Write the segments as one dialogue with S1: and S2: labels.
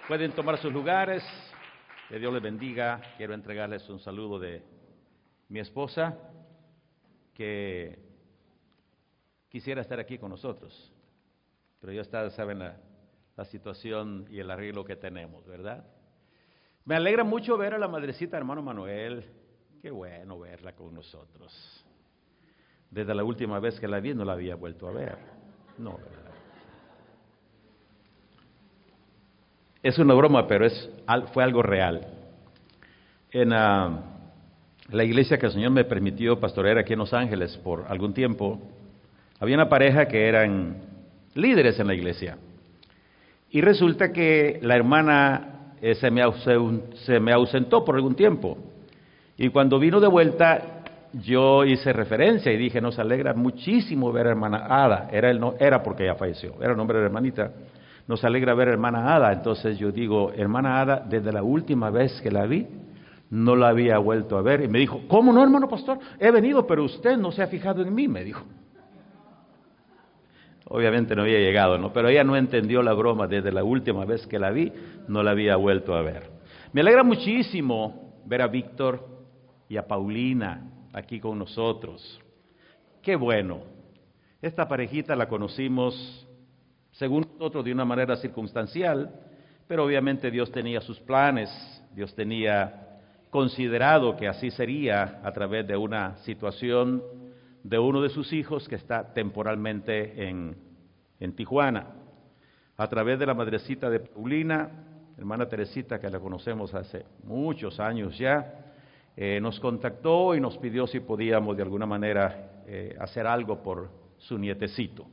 S1: Pueden tomar sus lugares, que Dios les bendiga. Quiero entregarles un saludo de mi esposa, que quisiera estar aquí con nosotros, pero ya ustedes saben la situación y el arreglo que tenemos, ¿verdad? Me alegra mucho ver a la madrecita, hermano Manuel. Qué bueno verla con nosotros. Desde la última vez que la vi no la había vuelto a ver. No, ¿verdad? Es una broma, pero fue algo real. En la iglesia que el Señor me permitió pastorear aquí en Los Ángeles por algún tiempo, había una pareja que eran líderes en la iglesia. Y resulta que la hermana se me ausentó por algún tiempo. Y cuando vino de vuelta, yo hice referencia y dije, nos alegra muchísimo ver a hermana Ada. Era porque ella falleció, era el nombre de la hermanita. Nos alegra ver a hermana Ada. Entonces yo digo, hermana Ada, desde la última vez que la vi, no la había vuelto a ver. Y me dijo, ¿cómo no, hermano pastor? He venido, pero usted no se ha fijado en mí, me dijo. Obviamente no había llegado, ¿no? Pero ella no entendió la broma. Desde la última vez que la vi, no la había vuelto a ver. Me alegra muchísimo ver a Víctor y a Paulina aquí con nosotros. Qué bueno. Esta parejita la conocimos, según nosotros, de una manera circunstancial, pero obviamente Dios tenía sus planes. Dios tenía considerado que así sería a través de una situación de uno de sus hijos que está temporalmente en Tijuana. A través de la madrecita de Paulina, hermana Teresita, que la conocemos hace muchos años ya, nos contactó y nos pidió si podíamos de alguna manera hacer algo por su nietecito.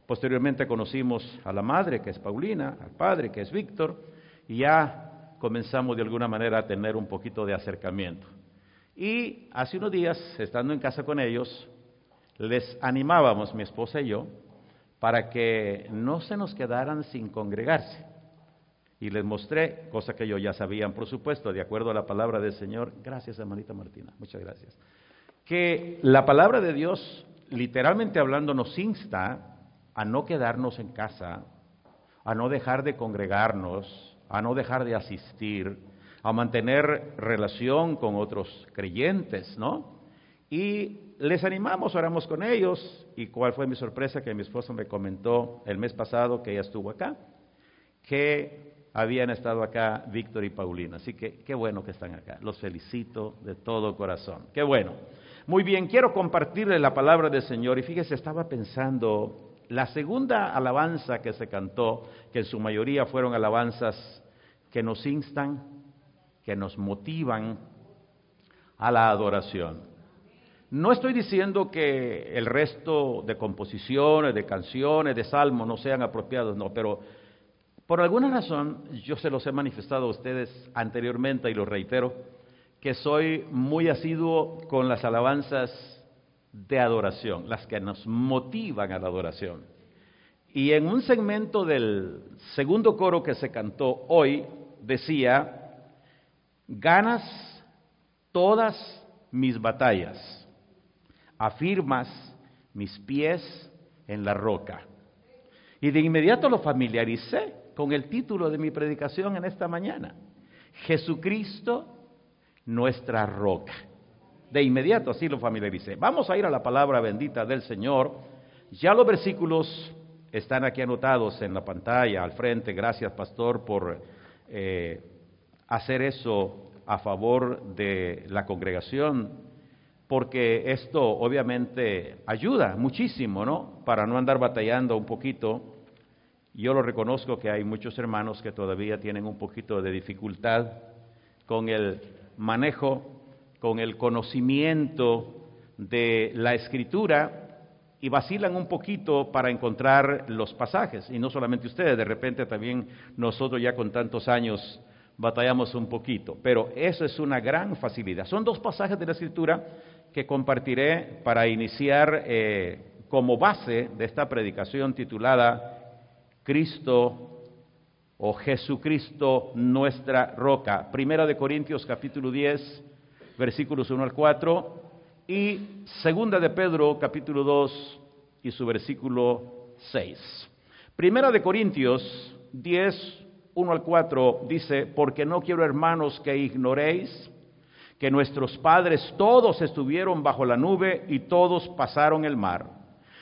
S1: Posteriormente conocimos a la madre, que es Paulina, al padre, que es Víctor, y ya comenzamos de alguna manera a tener un poquito de acercamiento. Y hace unos días, estando en casa con ellos, les animábamos, mi esposa y yo, para que no se nos quedaran sin congregarse. Y les mostré, cosa que ellos ya sabían, por supuesto, de acuerdo a la palabra del Señor. Gracias, hermanita Martina, muchas gracias. Que la palabra de Dios, literalmente hablando, nos insta a no quedarnos en casa, a no dejar de congregarnos, a no dejar de asistir, a mantener relación con otros creyentes, ¿no? Y les animamos, oramos con ellos. ¿Y cuál fue mi sorpresa? Que mi esposa me comentó el mes pasado que ella estuvo acá, que habían estado acá Víctor y Paulina. Así que qué bueno que están acá. Los felicito de todo corazón. Qué bueno. Muy bien, quiero compartirles la palabra del Señor. Y fíjese, estaba pensando, la segunda alabanza que se cantó, que en su mayoría fueron alabanzas que nos instan, que nos motivan a la adoración. No estoy diciendo que el resto de composiciones, de canciones, de salmos no sean apropiados, no, pero por alguna razón yo se los he manifestado a ustedes anteriormente y lo reitero, que soy muy asiduo con las alabanzas de adoración, las que nos motivan a la adoración. Y en un segmento del segundo coro que se cantó hoy, decía, ganas todas mis batallas, afirmas mis pies en la roca. Y de inmediato lo familiaricé con el título de mi predicación en esta mañana, Jesucristo, nuestra roca. De inmediato así lo familiaricé. Vamos a ir a la palabra bendita del Señor. Ya los versículos están aquí anotados en la pantalla, al frente. Gracias, pastor, por hacer eso a favor de la congregación, porque esto obviamente ayuda muchísimo, ¿no? Para no andar batallando un poquito. Yo lo reconozco que hay muchos hermanos que todavía tienen un poquito de dificultad con el manejo, con el conocimiento de la Escritura, y vacilan un poquito para encontrar los pasajes. Y no solamente ustedes, de repente también nosotros ya con tantos años batallamos un poquito, pero eso es una gran facilidad. Son dos pasajes de la Escritura que compartiré para iniciar como base de esta predicación titulada Cristo o Jesucristo nuestra roca. Primera de Corintios capítulo 10, versículos 1 al 4, y Segunda de Pedro capítulo 2 y su versículo 6. Primera de Corintios 10, 1 al 4 dice, porque no quiero, hermanos, que ignoréis que nuestros padres todos estuvieron bajo la nube y todos pasaron el mar.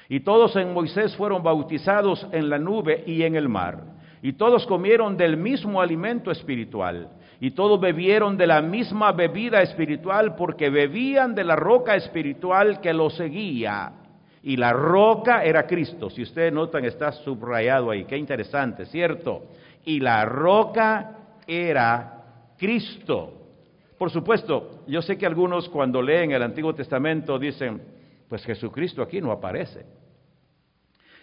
S1: Y todos en Moisés fueron bautizados en la nube y en el mar. Y todos comieron del mismo alimento espiritual. Y todos bebieron de la misma bebida espiritual, porque bebían de la roca espiritual que los seguía. Y la roca era Cristo. Si ustedes notan, está subrayado ahí. Qué interesante, ¿cierto? Y la roca era Cristo. Por supuesto, yo sé que algunos cuando leen el Antiguo Testamento dicen, pues Jesucristo aquí no aparece.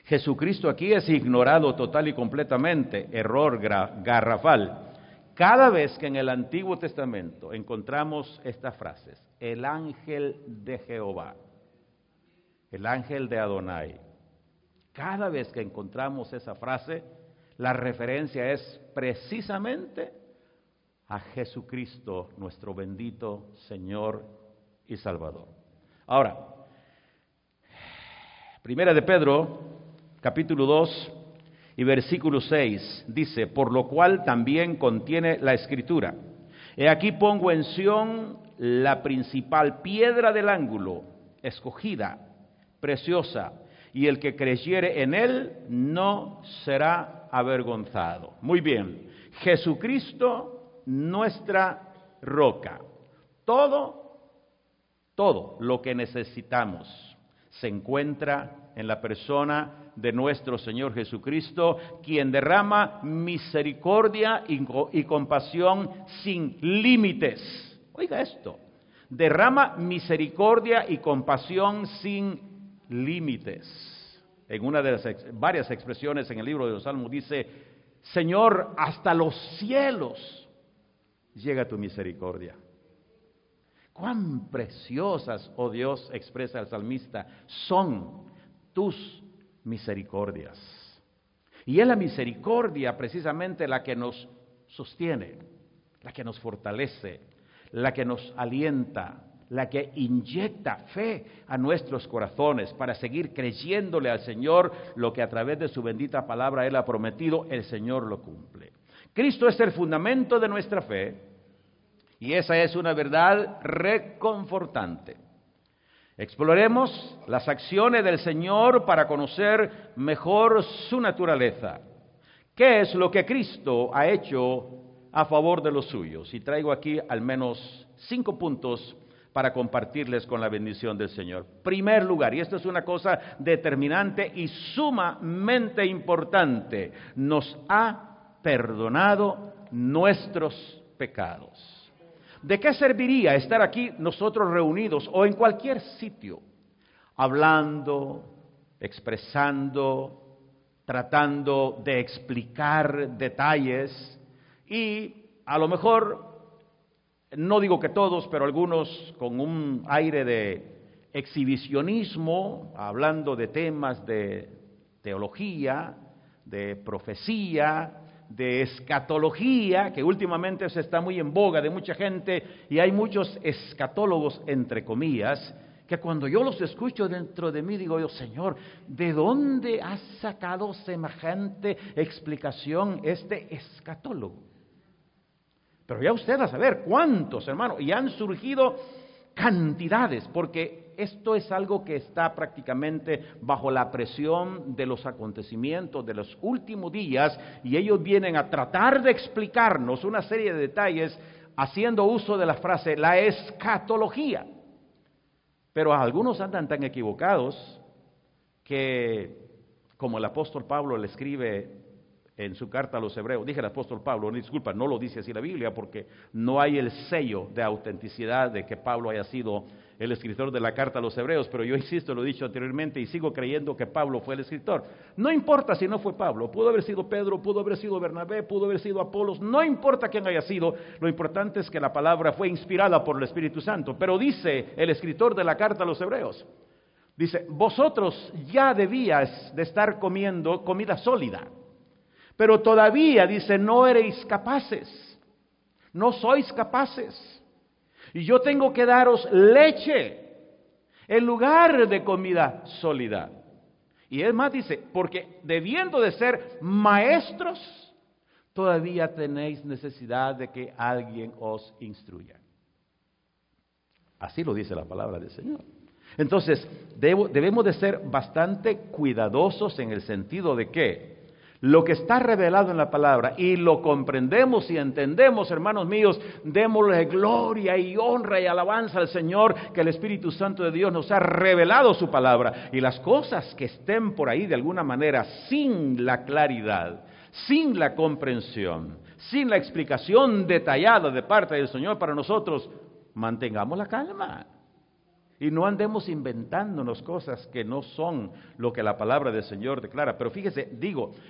S1: Jesucristo aquí es ignorado total y completamente, error garrafal. Cada vez que en el Antiguo Testamento encontramos estas frases, el ángel de Jehová, el ángel de Adonai, cada vez que encontramos esa frase, la referencia es precisamente a Jesucristo, nuestro bendito Señor y Salvador. Ahora, Primera de Pedro, capítulo 2 y versículo 6, dice, por lo cual también contiene la Escritura. He aquí pongo en Sión la principal piedra del ángulo, escogida, preciosa, y el que creyere en él no será avergonzado. Muy bien, Jesucristo, nuestra roca. Todo lo que necesitamos se encuentra en la persona de nuestro Señor Jesucristo, quien derrama misericordia y compasión sin límites. Oiga esto, derrama misericordia y compasión sin límites. En una de las varias expresiones en el libro de los Salmos dice, Señor, hasta los cielos llega tu misericordia. Cuán preciosas, oh Dios, expresa el salmista, son tus misericordias. Y es la misericordia precisamente la que nos sostiene, la que nos fortalece, la que nos alienta, la que inyecta fe a nuestros corazones para seguir creyéndole al Señor lo que a través de su bendita palabra Él ha prometido, el Señor lo cumple. Cristo es el fundamento de nuestra fe y esa es una verdad reconfortante. Exploremos las acciones del Señor para conocer mejor su naturaleza. ¿Qué es lo que Cristo ha hecho a favor de los suyos? Y traigo aquí al menos 5 puntos para compartirles con la bendición del Señor. Primer lugar, y esto es una cosa determinante y sumamente importante, nos ha perdonado nuestros pecados. ¿De qué serviría estar aquí nosotros reunidos o en cualquier sitio, hablando, expresando, tratando de explicar detalles y a lo mejor, no digo que todos, pero algunos con un aire de exhibicionismo, hablando de temas de teología, de profecía, de escatología, que últimamente se está muy en boga de mucha gente, y hay muchos escatólogos, entre comillas, que cuando yo los escucho dentro de mí, digo yo, Señor, ¿de dónde has sacado semejante explicación este escatólogo? Pero ya usted va a saber cuántos, hermano, y han surgido cantidades, porque esto es algo que está prácticamente bajo la presión de los acontecimientos de los últimos días, y ellos vienen a tratar de explicarnos una serie de detalles haciendo uso de la frase, la escatología. Pero algunos andan tan equivocados que, como el apóstol Pablo le escribe en su carta a los hebreos, dije el apóstol Pablo, disculpa, no lo dice así la Biblia porque no hay el sello de autenticidad de que Pablo haya sido el escritor de la carta a los hebreos, pero yo insisto, lo he dicho anteriormente y sigo creyendo que Pablo fue el escritor. No importa si no fue Pablo, pudo haber sido Pedro, pudo haber sido Bernabé, pudo haber sido Apolos, no importa quién haya sido, lo importante es que la palabra fue inspirada por el Espíritu Santo. Pero dice el escritor de la carta a los hebreos, dice, vosotros ya debíais de estar comiendo comida sólida, pero todavía, dice, no eréis capaces, no sois capaces. Y yo tengo que daros leche en lugar de comida sólida. Y es más, dice, porque debiendo de ser maestros, todavía tenéis necesidad de que alguien os instruya. Así lo dice la palabra del Señor. Entonces, debemos de ser bastante cuidadosos en el sentido de que lo que está revelado en la palabra y lo comprendemos y entendemos, hermanos míos, démosle gloria y honra y alabanza al Señor, que el Espíritu Santo de Dios nos ha revelado su palabra. Y las cosas que estén por ahí de alguna manera sin la claridad, sin la comprensión, sin la explicación detallada de parte del Señor para nosotros, mantengamos la calma. Y no andemos inventándonos cosas que no son lo que la palabra del Señor declara. Pero fíjese,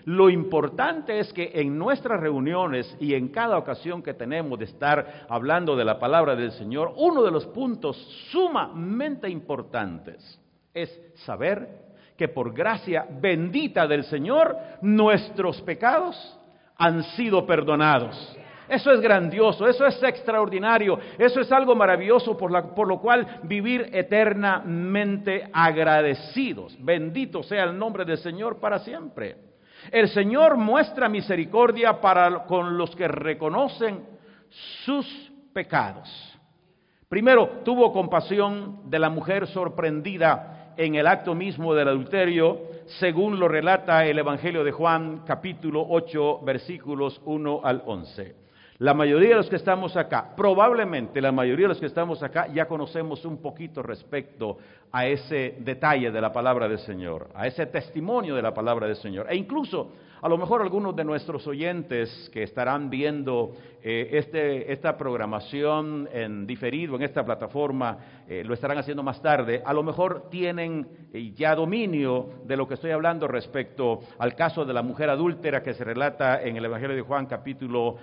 S1: lo importante es que en nuestras reuniones y en cada ocasión que tenemos de estar hablando de la palabra del Señor, uno de los puntos sumamente importantes es saber que por gracia bendita del Señor, nuestros pecados han sido perdonados. Eso es grandioso, eso es extraordinario, eso es algo maravilloso por lo cual vivir eternamente agradecidos. Bendito sea el nombre del Señor para siempre. El Señor muestra misericordia con los que reconocen sus pecados. Primero, tuvo compasión de la mujer sorprendida en el acto mismo del adulterio, según lo relata el Evangelio de Juan, capítulo 8, versículos 1 al 11. La mayoría de los que estamos acá, probablemente la mayoría de los que estamos acá, ya conocemos un poquito respecto a ese detalle de la palabra del Señor, a ese testimonio de la palabra del Señor. E incluso, a lo mejor algunos de nuestros oyentes que estarán viendo esta programación en diferido en esta plataforma, lo estarán haciendo más tarde, a lo mejor tienen ya dominio de lo que estoy hablando respecto al caso de la mujer adúltera que se relata en el Evangelio de Juan, capítulo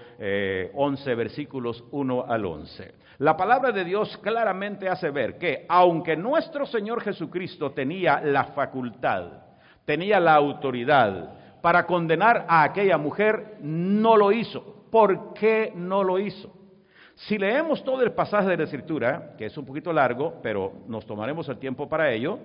S1: 11, versículos 1 al 11. La palabra de Dios claramente hace ver que, aunque nuestro Señor Jesucristo tenía la facultad, tenía la autoridad para condenar a aquella mujer, no lo hizo. ¿Por qué no lo hizo? Si leemos todo el pasaje de la Escritura, que es un poquito largo, pero nos tomaremos el tiempo para ello,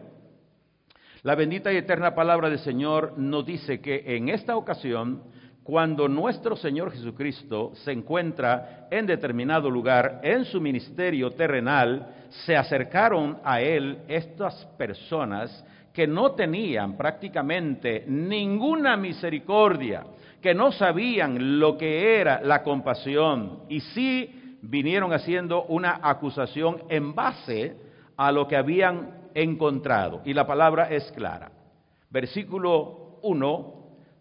S1: la bendita y eterna palabra del Señor nos dice que en esta ocasión, cuando nuestro Señor Jesucristo se encuentra en determinado lugar en su ministerio terrenal, se acercaron a Él estas personas que no tenían prácticamente ninguna misericordia, que no sabían lo que era la compasión, y sí vinieron haciendo una acusación en base a lo que habían encontrado. Y la palabra es clara. Versículo 1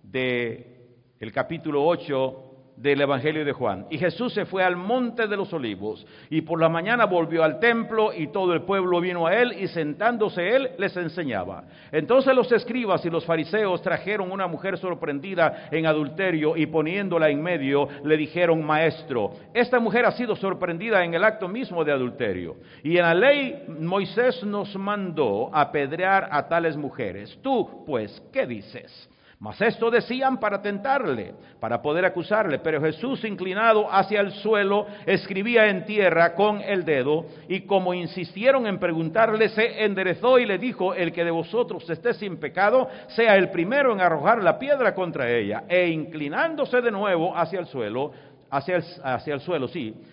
S1: del capítulo 8 del Evangelio de Juan. Y Jesús se fue al monte de los olivos, y por la mañana volvió al templo, y todo el pueblo vino a él, y sentándose él, les enseñaba. Entonces los escribas y los fariseos trajeron una mujer sorprendida en adulterio, y poniéndola en medio, le dijeron: Maestro, esta mujer ha sido sorprendida en el acto mismo de adulterio, y en la ley Moisés nos mandó apedrear a tales mujeres. Tú, pues, ¿qué dices? Mas esto decían para tentarle, para poder acusarle. Pero Jesús, inclinado hacia el suelo, escribía en tierra con el dedo, y como insistieron en preguntarle, se enderezó y le dijo: El que de vosotros esté sin pecado, sea el primero en arrojar la piedra contra ella. E inclinándose de nuevo hacia el suelo,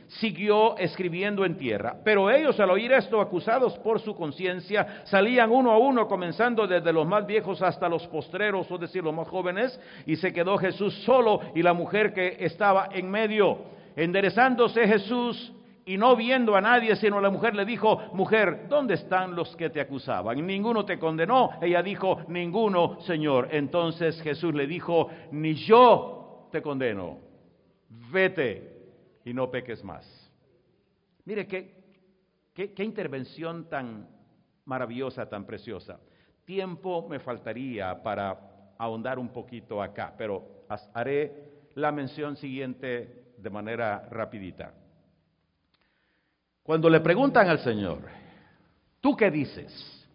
S1: siguió escribiendo en tierra. Pero ellos, al oír esto, acusados por su conciencia, salían uno a uno, comenzando desde los más viejos hasta los postreros, es decir, los más jóvenes, y se quedó Jesús solo y la mujer que estaba en medio. Enderezándose Jesús y no viendo a nadie sino a la mujer, le dijo: Mujer, ¿dónde están los que te acusaban? ¿Ninguno te condenó? Ella dijo: Ninguno, Señor. Entonces Jesús le dijo: Ni yo te condeno. Vete y no peques más. Mire qué intervención tan maravillosa, tan preciosa. Tiempo me faltaría para ahondar un poquito acá, pero haré la mención siguiente de manera rapidita. Cuando le preguntan al Señor: ¿tú qué dices?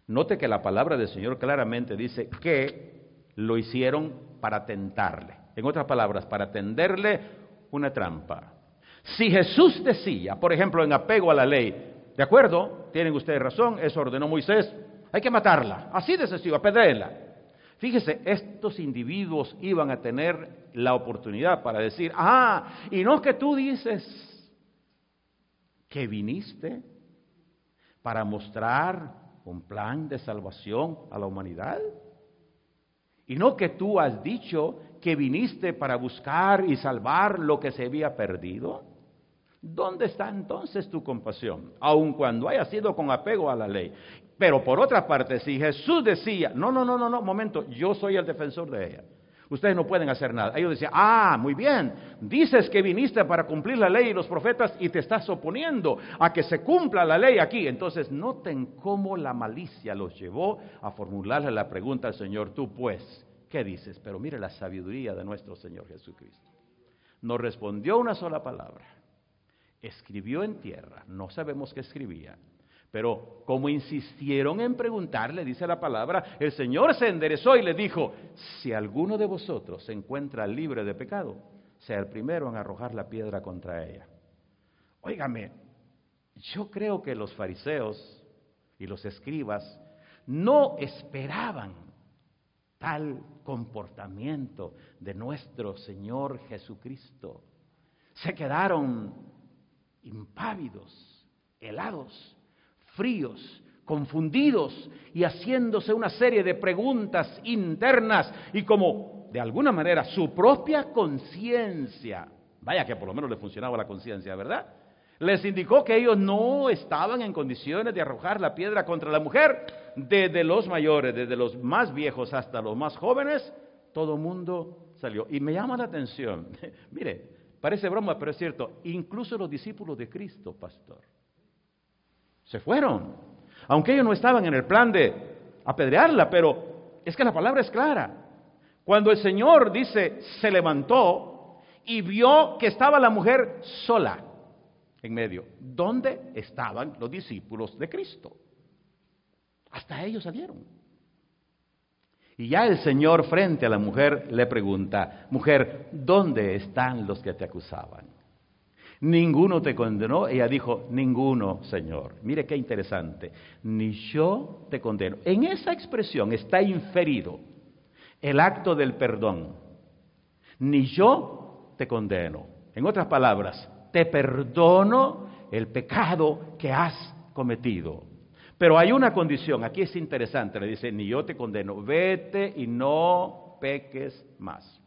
S1: Note que la palabra del Señor claramente dice que lo hicieron para tentarle. En otras palabras, para tenderle una trampa. Si Jesús decía, por ejemplo, en apego a la ley, de acuerdo, tienen ustedes razón, eso ordenó Moisés, hay que matarla, así de sencillo, apedréela. Fíjese, estos individuos iban a tener la oportunidad para decir, y no que tú dices que viniste para mostrar un plan de salvación a la humanidad. Y no que tú has dicho que viniste para buscar y salvar lo que se había perdido. ¿Dónde está entonces tu compasión? Aun cuando haya sido con apego a la ley. Pero por otra parte, si Jesús decía, no, momento, yo soy el defensor de ella. Ustedes no pueden hacer nada. Ellos decían, muy bien, dices que viniste para cumplir la ley y los profetas y te estás oponiendo a que se cumpla la ley aquí. Entonces noten cómo la malicia los llevó a formularle la pregunta al Señor, tú pues, ¿qué dices? Pero mire la sabiduría de nuestro Señor Jesucristo. No respondió una sola palabra. Escribió en tierra, no sabemos qué escribía. Pero como insistieron en preguntarle, dice la palabra, el Señor se enderezó y le dijo, si alguno de vosotros se encuentra libre de pecado, sea el primero en arrojar la piedra contra ella. Óigame, yo creo que los fariseos y los escribas no esperaban tal comportamiento de nuestro Señor Jesucristo. Se quedaron impávidos, helados, fríos, confundidos y haciéndose una serie de preguntas internas y como de alguna manera su propia conciencia, vaya que por lo menos le funcionaba la conciencia, ¿verdad? Les indicó que ellos no estaban en condiciones de arrojar la piedra contra la mujer. Desde los mayores, desde los más viejos hasta los más jóvenes, todo mundo salió. Y me llama la atención, mire, parece broma, pero es cierto, incluso los discípulos de Cristo, pastor, se fueron, aunque ellos no estaban en el plan de apedrearla, pero es que la palabra es clara. Cuando el Señor dice, se levantó y vio que estaba la mujer sola en medio. ¿Dónde estaban los discípulos de Cristo? Hasta ellos salieron. Y ya el Señor frente a la mujer le pregunta, mujer, ¿dónde están los que te acusaban? ¿Ninguno te condenó? Ella dijo, ninguno, Señor. Mire qué interesante. Ni yo te condeno. En esa expresión está inferido el acto del perdón. Ni yo te condeno. En otras palabras, te perdono el pecado que has cometido. Pero hay una condición, aquí es interesante, le dice, ni yo te condeno, vete y no peques más.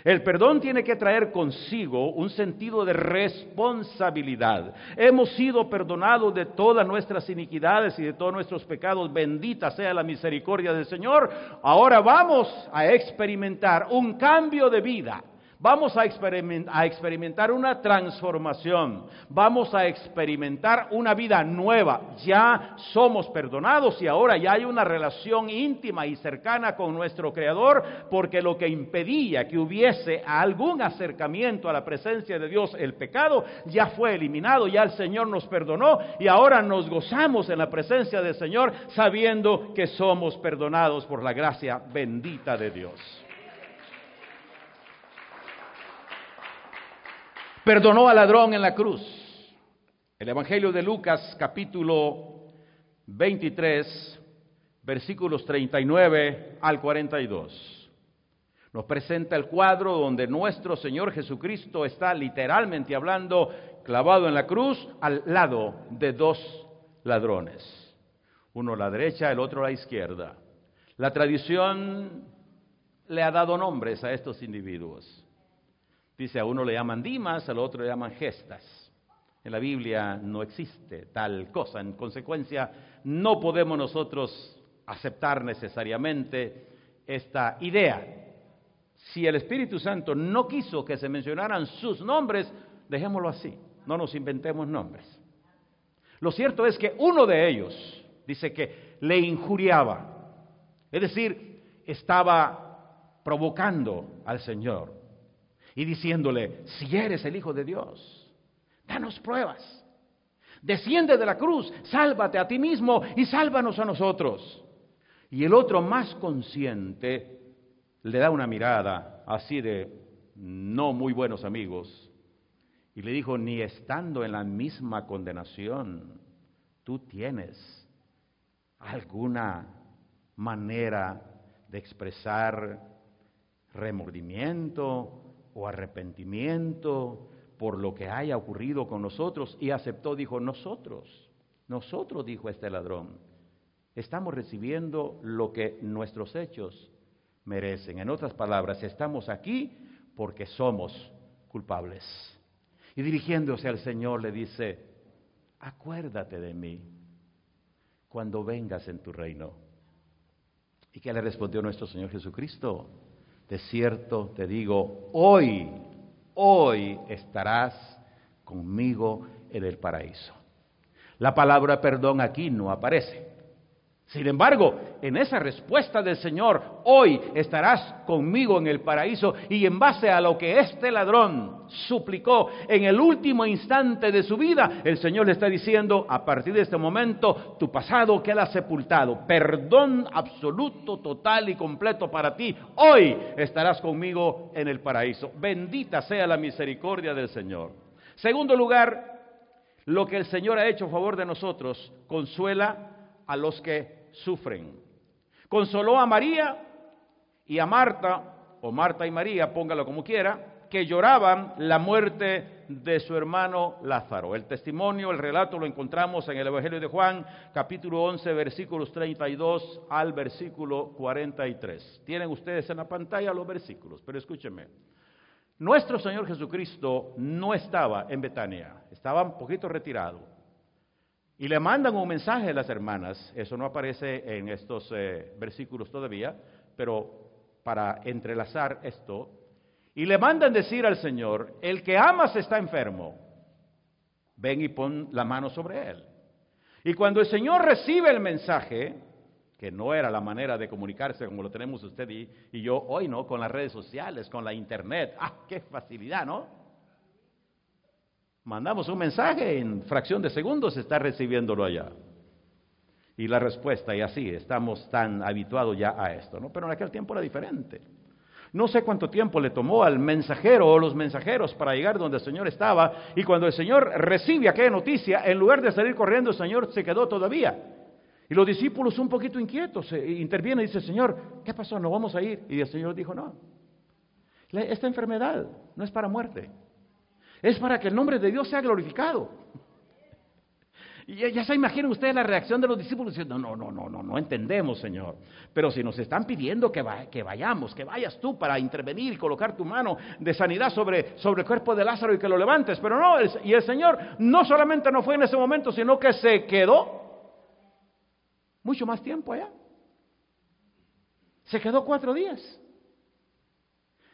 S1: El perdón tiene que traer consigo un sentido de responsabilidad. Hemos sido perdonados de todas nuestras iniquidades y de todos nuestros pecados. Bendita sea la misericordia del Señor. Ahora vamos a experimentar un cambio de vida. Vamos a experimentar una transformación. Vamos a experimentar una vida nueva. Ya somos perdonados y ahora ya hay una relación íntima y cercana con nuestro Creador, porque lo que impedía que hubiese algún acercamiento a la presencia de Dios, el pecado, ya fue eliminado, ya el Señor nos perdonó y ahora nos gozamos en la presencia del Señor sabiendo que somos perdonados por la gracia bendita de Dios. Perdonó al ladrón en la cruz. El Evangelio de Lucas, capítulo 23, versículos 39 al 42. Nos presenta el cuadro donde nuestro Señor Jesucristo está literalmente hablando, clavado en la cruz, al lado de dos ladrones. Uno a la derecha, el otro a la izquierda. La tradición le ha dado nombres a estos individuos. Dice, a uno le llaman Dimas, al otro le llaman Gestas. En la Biblia no existe tal cosa. En consecuencia, no podemos nosotros aceptar necesariamente esta idea. Si el Espíritu Santo no quiso que se mencionaran sus nombres, dejémoslo así. No nos inventemos nombres. Lo cierto es que uno de ellos dice que le injuriaba. Es decir, estaba provocando al Señor. Y diciéndole, si eres el Hijo de Dios, danos pruebas. Desciende de la cruz, sálvate a ti mismo y sálvanos a nosotros. Y el otro, más consciente, le da una mirada así de no muy buenos amigos. Y le dijo, ni estando en la misma condenación, tú tienes alguna manera de expresar remordimiento o arrepentimiento por lo que haya ocurrido con nosotros, y aceptó, dijo, nosotros, dijo este ladrón, estamos recibiendo lo que nuestros hechos merecen. En otras palabras, estamos aquí porque somos culpables. Y dirigiéndose al Señor le dice, acuérdate de mí cuando vengas en tu reino. ¿Y qué le respondió nuestro Señor Jesucristo? De cierto te digo, hoy estarás conmigo en el paraíso. La palabra perdón aquí no aparece. Sin embargo, en esa respuesta del Señor, hoy estarás conmigo en el paraíso, y en base a lo que este ladrón suplicó en el último instante de su vida, el Señor le está diciendo, a partir de este momento, tu pasado queda sepultado, perdón absoluto, total y completo para ti, hoy estarás conmigo en el paraíso. Bendita sea la misericordia del Señor. Segundo lugar, lo que el Señor ha hecho a favor de nosotros, consuela a los que sufren. Consoló a María y a Marta, o Marta y María, póngalo como quiera, que lloraban la muerte de su hermano Lázaro. El testimonio, el relato lo encontramos en el Evangelio de Juan, capítulo 11, versículos 32 al versículo 43. Tienen ustedes en la pantalla los versículos, pero escúchenme. Nuestro Señor Jesucristo no estaba en Betania, estaba un poquito retirado. Y le mandan un mensaje a las hermanas, eso no aparece en estos versículos todavía, pero para entrelazar esto, y le mandan decir al Señor, el que amas está enfermo, ven y pon la mano sobre él. Y cuando el Señor recibe el mensaje, que no era la manera de comunicarse como lo tenemos usted y yo hoy, ¿no? Con las redes sociales, con la internet, qué facilidad, ¿no? Mandamos un mensaje, en fracción de segundos está recibiéndolo allá. Y la respuesta, y así, estamos tan habituados ya a esto, ¿no? Pero en aquel tiempo era diferente. No sé cuánto tiempo le tomó al mensajero o los mensajeros para llegar donde el Señor estaba, y cuando el Señor recibe aquella noticia, en lugar de salir corriendo, el Señor se quedó todavía. Y los discípulos un poquito inquietos, intervienen y dicen, Señor, ¿qué pasó? ¿No vamos a ir? Y el Señor dijo, no, esta enfermedad no es para muerte. Es para que el nombre de Dios sea glorificado. Y ya se imaginan ustedes la reacción de los discípulos diciendo, no entendemos, Señor. Pero si nos están pidiendo que vayamos, que vayas tú para intervenir y colocar tu mano de sanidad sobre el cuerpo de Lázaro y que lo levantes. Pero no, y el Señor no solamente no fue en ese momento, sino que se quedó mucho más tiempo allá. Se quedó 4 días.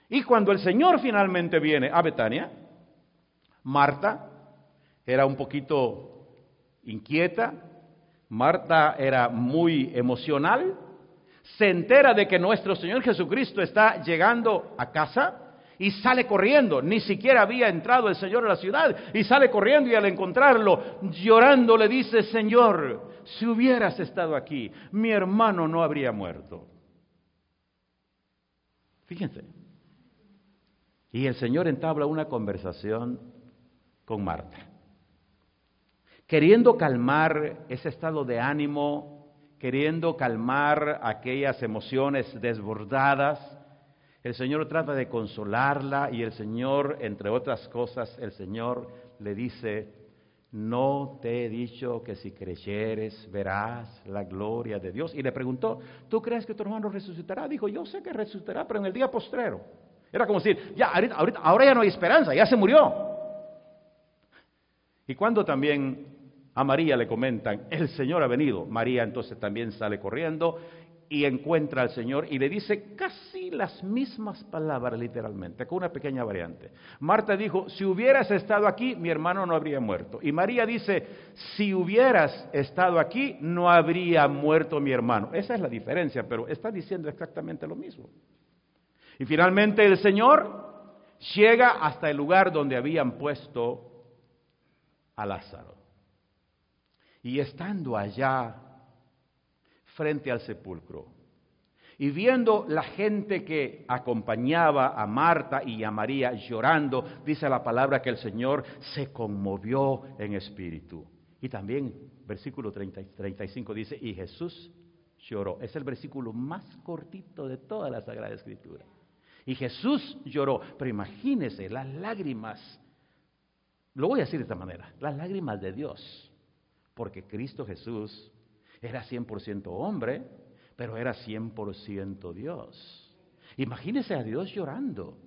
S1: Y cuando el Señor finalmente viene a Betania, Marta era un poquito inquieta, Marta era muy emocional, se entera de que nuestro Señor Jesucristo está llegando a casa y sale corriendo, ni siquiera había entrado el Señor a la ciudad, y sale corriendo y al encontrarlo, llorando le dice, Señor, si hubieras estado aquí, mi hermano no habría muerto. Fíjense. Y el Señor entabla una conversación con Marta, queriendo calmar ese estado de ánimo, queriendo calmar aquellas emociones desbordadas. El Señor trata de consolarla y el Señor, entre otras cosas, el Señor le dice, no te he dicho que si creyeres verás la gloria de Dios. Y le preguntó, ¿tú crees que tu hermano resucitará? Dijo, yo sé que resucitará, pero en el día postrero. Era como decir, ya, ahorita, ahora ya no hay esperanza, ya se murió. Y cuando también a María le comentan, el Señor ha venido, María entonces también sale corriendo y encuentra al Señor y le dice casi las mismas palabras literalmente, con una pequeña variante. Marta dijo, si hubieras estado aquí, mi hermano no habría muerto. Y María dice, si hubieras estado aquí, no habría muerto mi hermano. Esa es la diferencia, pero está diciendo exactamente lo mismo. Y finalmente el Señor llega hasta el lugar donde habían puesto a Lázaro. Y estando allá, frente al sepulcro, y viendo la gente que acompañaba a Marta y a María llorando, dice la palabra que el Señor se conmovió en espíritu. Y también, versículo 35 dice, y Jesús lloró. Es el versículo más cortito de toda la Sagrada Escritura. Y Jesús lloró, pero imagínese las lágrimas, lo voy a decir de esta manera, las lágrimas de Dios, porque Cristo Jesús era 100% hombre, pero era 100% Dios. Imagínese a Dios llorando.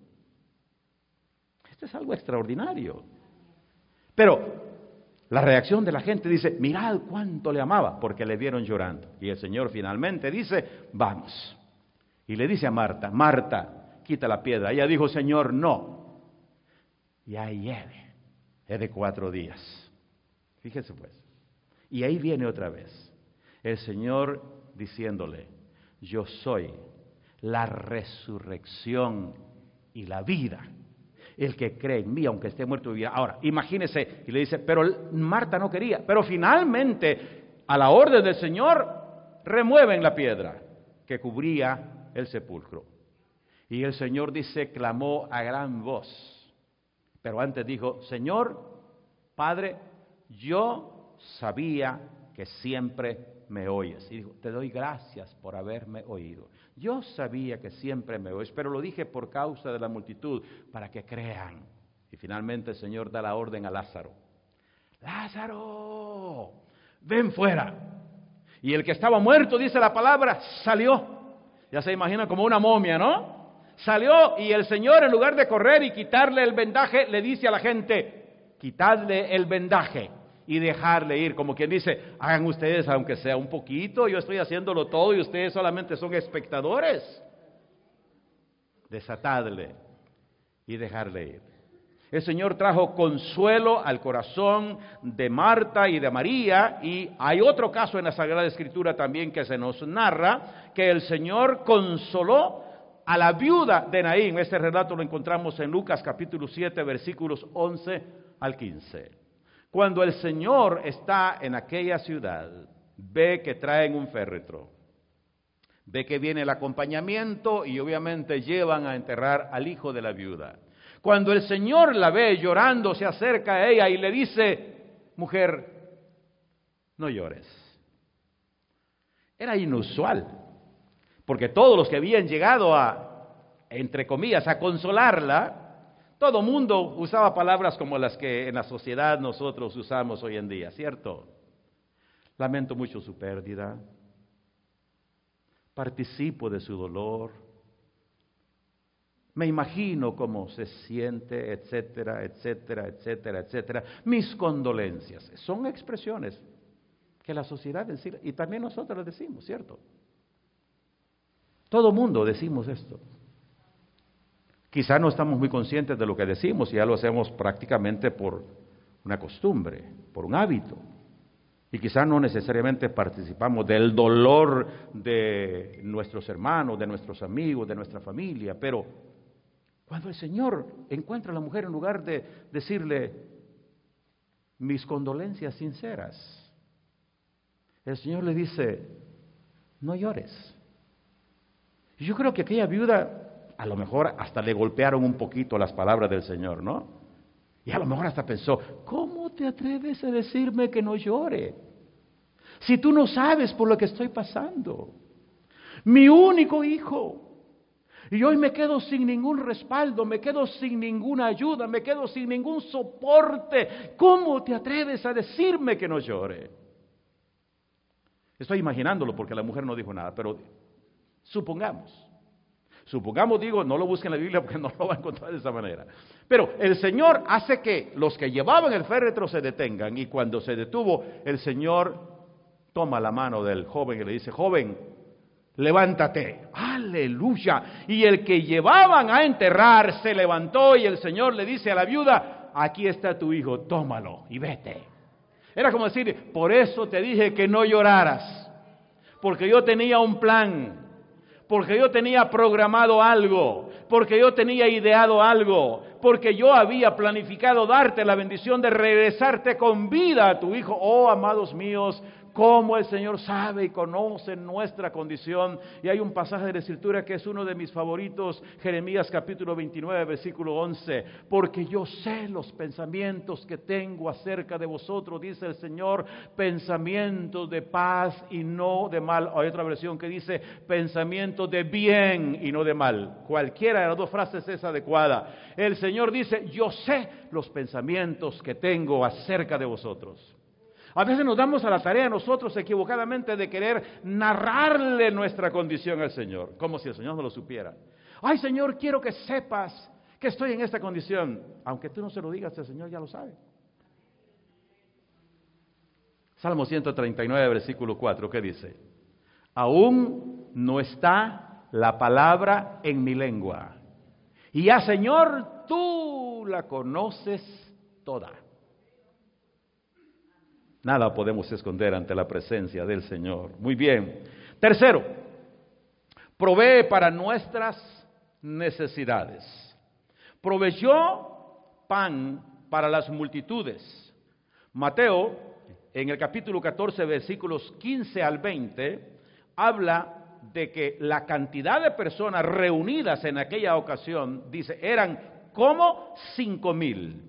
S1: Esto es algo extraordinario. Pero la reacción de la gente dice, mirad cuánto le amaba, porque le vieron llorando. Y el Señor finalmente dice, vamos. Y le dice a Marta, Marta, quita la piedra. Ella dijo, Señor, no. Y ahí viene, es de 4 días. Fíjese pues. Y ahí viene otra vez el Señor diciéndole, yo soy la resurrección y la vida. El que cree en mí, aunque esté muerto, vivirá. Ahora, imagínese, y le dice, pero Marta no quería. Pero finalmente, a la orden del Señor, remueven la piedra que cubría el sepulcro. Y el Señor dice, clamó a gran voz. Pero antes dijo, Señor, Padre, yo sabía que siempre me oyes. Y dijo, te doy gracias por haberme oído. Yo sabía que siempre me oyes, pero lo dije por causa de la multitud, para que crean. Y finalmente el Señor da la orden a Lázaro. Lázaro, ven fuera. Y el que estaba muerto, dice la palabra, salió. Ya se imagina como una momia, ¿no? Salió y el Señor, en lugar de correr y quitarle el vendaje, le dice a la gente, quitadle el vendaje y dejarle ir, como quien dice, hagan ustedes aunque sea un poquito, yo estoy haciéndolo todo y ustedes solamente son espectadores. Desatadle y dejarle ir. El Señor trajo consuelo al corazón de Marta y de María, y hay otro caso en la Sagrada Escritura también que se nos narra, que el Señor consoló a la viuda de Naín. Este relato lo encontramos en Lucas capítulo 7, versículos 11 al 15. Cuando el Señor está en aquella ciudad, ve que traen un féretro, ve que viene el acompañamiento y obviamente llevan a enterrar al hijo de la viuda. Cuando el Señor la ve llorando, se acerca a ella y le dice, mujer, no llores. Era inusual, porque todos los que habían llegado entre comillas, a consolarla, todo mundo usaba palabras como las que en la sociedad nosotros usamos hoy en día, ¿cierto? Lamento mucho su pérdida, participo de su dolor, me imagino cómo se siente, etcétera, etcétera, etcétera, etcétera. Mis condolencias. Son expresiones que la sociedad decide, y también nosotros las decimos, ¿cierto? Todo mundo decimos esto. Quizá no estamos muy conscientes de lo que decimos y ya lo hacemos prácticamente por una costumbre, por un hábito. Y quizá no necesariamente participamos del dolor de nuestros hermanos, de nuestros amigos, de nuestra familia, pero cuando el Señor encuentra a la mujer, en lugar de decirle mis condolencias sinceras, el Señor le dice, no llores. Y yo creo que aquella viuda, a lo mejor hasta le golpearon un poquito las palabras del Señor, ¿no? Y a lo mejor hasta pensó, ¿cómo te atreves a decirme que no llore? Si tú no sabes por lo que estoy pasando. Mi único hijo. Y hoy me quedo sin ningún respaldo, me quedo sin ninguna ayuda, me quedo sin ningún soporte. ¿Cómo te atreves a decirme que no llore? Estoy imaginándolo porque la mujer no dijo nada, pero supongamos, digo, no lo busquen en la Biblia porque no lo va a encontrar de esa manera. Pero el Señor hace que los que llevaban el féretro se detengan, y cuando se detuvo, el Señor toma la mano del joven y le dice, joven, levántate. ¡Aleluya! Y el que llevaban a enterrar se levantó y el Señor le dice a la viuda, aquí está tu hijo, tómalo y vete. Era como decir, por eso te dije que no lloraras, porque yo tenía un plan, porque yo tenía programado algo, porque yo tenía ideado algo, porque yo había planificado darte la bendición de regresarte con vida a tu hijo. Oh, amados míos, cómo el Señor sabe y conoce nuestra condición. Y hay un pasaje de la Escritura que es uno de mis favoritos, Jeremías capítulo 29, versículo 11. Porque yo sé los pensamientos que tengo acerca de vosotros, dice el Señor, pensamientos de paz y no de mal. Hay otra versión que dice pensamientos de bien y no de mal. Cualquiera de las dos frases es adecuada. El Señor dice, yo sé los pensamientos que tengo acerca de vosotros. A veces nos damos a la tarea nosotros equivocadamente de querer narrarle nuestra condición al Señor, como si el Señor no lo supiera. Ay, Señor, quiero que sepas que estoy en esta condición. Aunque tú no se lo digas, el Señor ya lo sabe. Salmo 139, versículo 4, ¿qué dice? Aún no está la palabra en mi lengua. Y ya, Señor, tú la conoces toda. Nada podemos esconder ante la presencia del Señor. Muy bien. Tercero, provee para nuestras necesidades. Proveyó pan para las multitudes. Mateo, en el capítulo 14, versículos 15 al 20, habla de que la cantidad de personas reunidas en aquella ocasión, dice, eran como 5,000.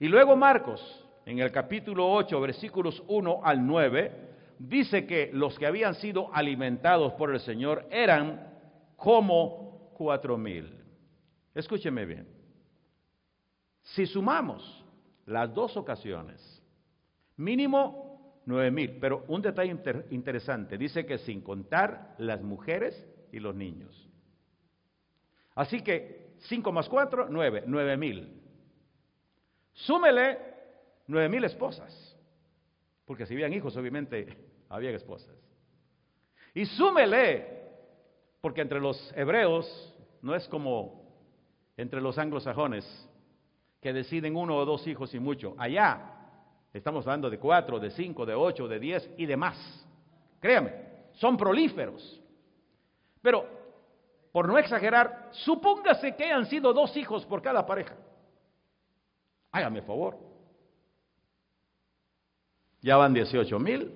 S1: Y luego Marcos, en el capítulo 8, versículos 1 al 9, dice que los que habían sido alimentados por el Señor eran como 4,000. Escúcheme bien. Si sumamos las dos ocasiones, mínimo 9,000, pero un detalle interesante, dice que sin contar las mujeres y los niños. Así que 5 más 4, 9,000. Súmele 9,000 esposas, porque si habían hijos, obviamente había esposas. Y súmele, porque entre los hebreos no es como entre los anglosajones, que deciden 1 o 2 hijos y mucho. Allá estamos hablando de 4, de 5, de 8, de 10 y de más. Créame, son prolíferos. Pero, por no exagerar, supóngase que hayan sido 2 hijos por cada pareja. Hágame favor. Ya van 18,000,